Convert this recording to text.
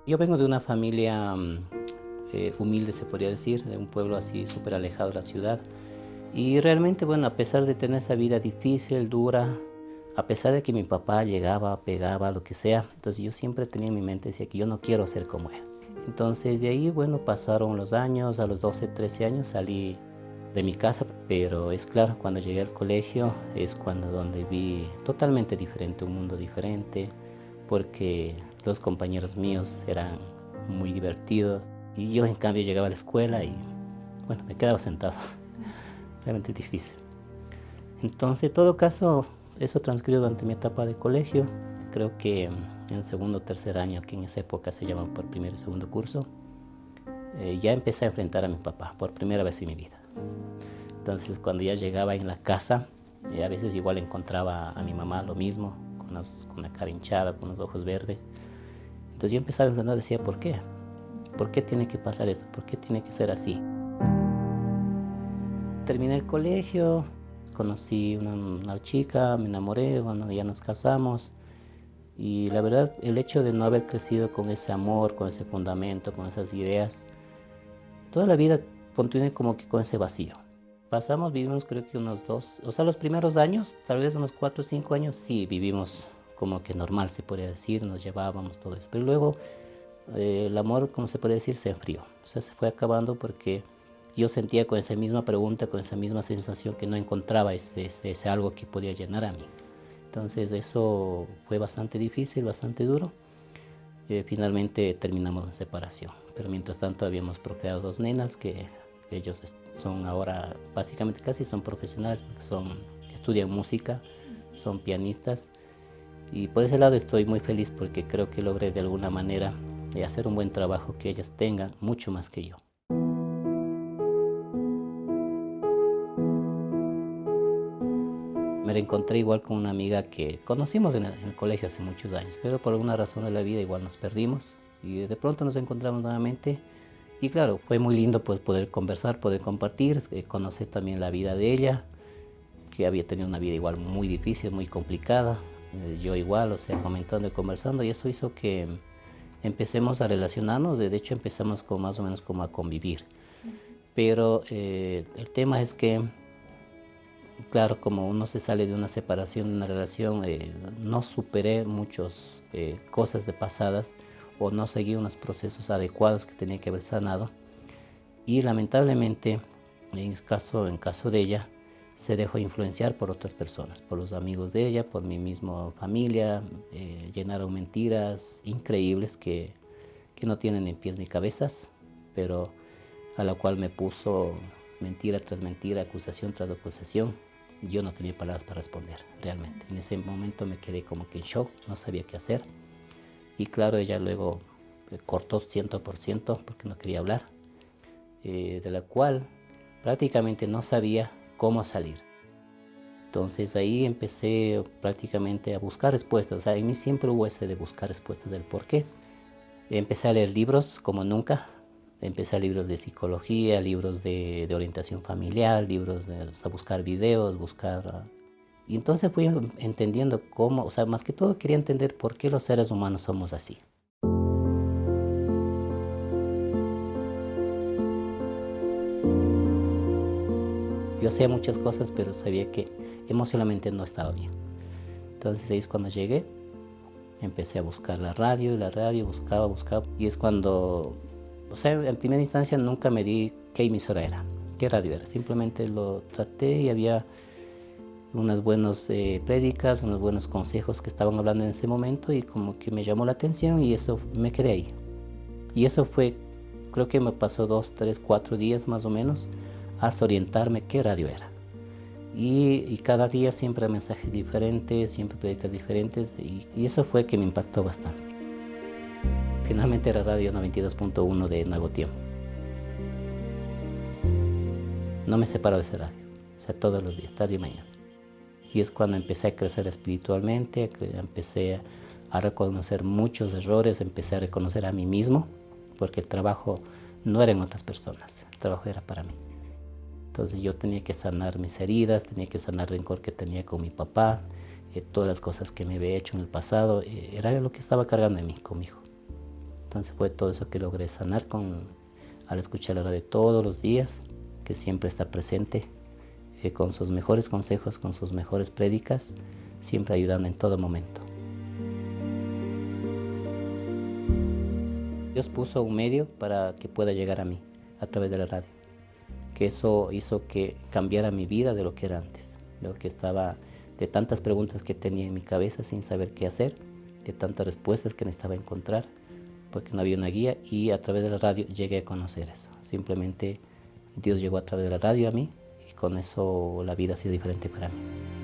Yo vengo de una familia humilde, se podría decir, de un pueblo así súper alejado de la ciudad. Y realmente, bueno, a pesar de tener esa vida difícil, dura, a pesar de que mi papá llegaba, pegaba, lo que sea, entonces yo siempre tenía en mi mente, decía que yo no quiero ser como él. Entonces de ahí, bueno, pasaron los años, a los 12, 13 años salí de mi casa, pero es claro, cuando llegué al colegio es cuando donde vi totalmente diferente, un mundo diferente, porque los compañeros míos eran muy divertidos y yo en cambio llegaba a la escuela y bueno, me quedaba sentado, realmente difícil. Entonces, en todo caso, eso transcurrió durante mi etapa de colegio. Creo que en segundo o tercer año, que en esa época se llama por primero y segundo curso, ya empecé a enfrentar a mi papá por primera vez en mi vida. Entonces, cuando ya llegaba en la casa, a veces igual encontraba a mi mamá lo mismo, con la cara hinchada, con los ojos verdes. Entonces yo empezaba a enfrentar, decía, ¿por qué? ¿Por qué tiene que pasar esto? ¿Por qué tiene que ser así? Terminé el colegio, conocí una chica, me enamoré, bueno, ya nos casamos. Y la verdad, el hecho de no haber crecido con ese amor, con ese fundamento, con esas ideas, toda la vida continué como que con ese vacío. Vivimos creo que unos dos, o sea, los primeros años, tal vez unos 4 o 5 años, sí, vivimos como que normal, se podría decir, nos llevábamos todo eso. Pero luego el amor, como se podría decir, se enfrió. O sea, se fue acabando porque yo sentía con esa misma pregunta, con esa misma sensación que no encontraba ese algo que podía llenar a mí. Entonces eso fue bastante difícil, bastante duro. Finalmente terminamos en separación, pero mientras tanto habíamos procreado dos nenas que ellos son ahora básicamente casi son profesionales porque estudian música, son pianistas y por ese lado estoy muy feliz porque creo que logré de alguna manera hacer un buen trabajo que ellas tengan mucho más que yo. Me reencontré igual con una amiga que conocimos en el colegio hace muchos años, pero por alguna razón de la vida igual nos perdimos y de pronto nos encontramos nuevamente. Y claro, fue muy lindo pues, poder conversar, poder compartir, conocer también la vida de ella, que había tenido una vida igual muy difícil, muy complicada. Yo igual, o sea, comentando y conversando, y eso hizo que empecemos a relacionarnos, de hecho empezamos con más o menos como a convivir. Pero el tema es que claro, como uno se sale de una separación, de una relación, no superé muchas cosas de pasadas o no seguí unos procesos adecuados que tenía que haber sanado. Y lamentablemente, en caso de ella, se dejó influenciar por otras personas, por los amigos de ella, por mi misma familia. Llenaron mentiras increíbles que no tienen ni pies ni cabezas, pero a la cual me puso mentira tras mentira, acusación tras acusación. Yo no tenía palabras para responder, realmente. En ese momento me quedé como que en shock, no sabía qué hacer. Y claro, ella luego cortó 100% porque no quería hablar, de la cual prácticamente no sabía cómo salir. Entonces ahí empecé prácticamente a buscar respuestas. O sea, en mí siempre hubo ese de buscar respuestas del por qué. Empecé a leer libros como nunca. Empecé a libros de psicología, libros de orientación familiar, a buscar videos, Y entonces fui entendiendo cómo, o sea, más que todo quería entender por qué los seres humanos somos así. Yo hacía muchas cosas, pero sabía que emocionalmente no estaba bien. Entonces ahí es cuando llegué, empecé a buscar la radio, buscaba. Y es cuando, o sea, en primera instancia nunca me di qué emisora era, qué radio era. Simplemente lo traté y había unas buenas prédicas, unos buenos consejos que estaban hablando en ese momento y como que me llamó la atención y eso me quedé ahí. Y eso fue, creo que me pasó 2, 3, 4 días más o menos hasta orientarme qué radio era. Y cada día siempre mensajes diferentes, siempre prédicas diferentes y eso fue que me impactó bastante. Finalmente era Radio 92.1 de Nuevo Tiempo. No me separo de ese radio, o sea, todos los días, tarde y mañana. Y es cuando empecé a crecer espiritualmente, empecé a reconocer muchos errores, empecé a reconocer a mí mismo, porque el trabajo no era en otras personas, el trabajo era para mí. Entonces yo tenía que sanar mis heridas, tenía que sanar el rencor que tenía con mi papá, todas las cosas que me había hecho en el pasado, era lo que estaba cargando en mí, conmigo. importancia fue todo eso que logré sanar al escuchar la radio todos los días, que siempre está presente, con sus mejores consejos, con sus mejores prédicas, siempre ayudando en todo momento. Dios puso un medio para que pueda llegar a mí a través de la radio, que eso hizo que cambiara mi vida de lo que era antes, de lo que estaba, de tantas preguntas que tenía en mi cabeza sin saber qué hacer, de tantas respuestas que necesitaba encontrar, porque no había una guía, y a través de la radio llegué a conocer eso. Simplemente Dios llegó a través de la radio a mí, y con eso la vida ha sido diferente para mí.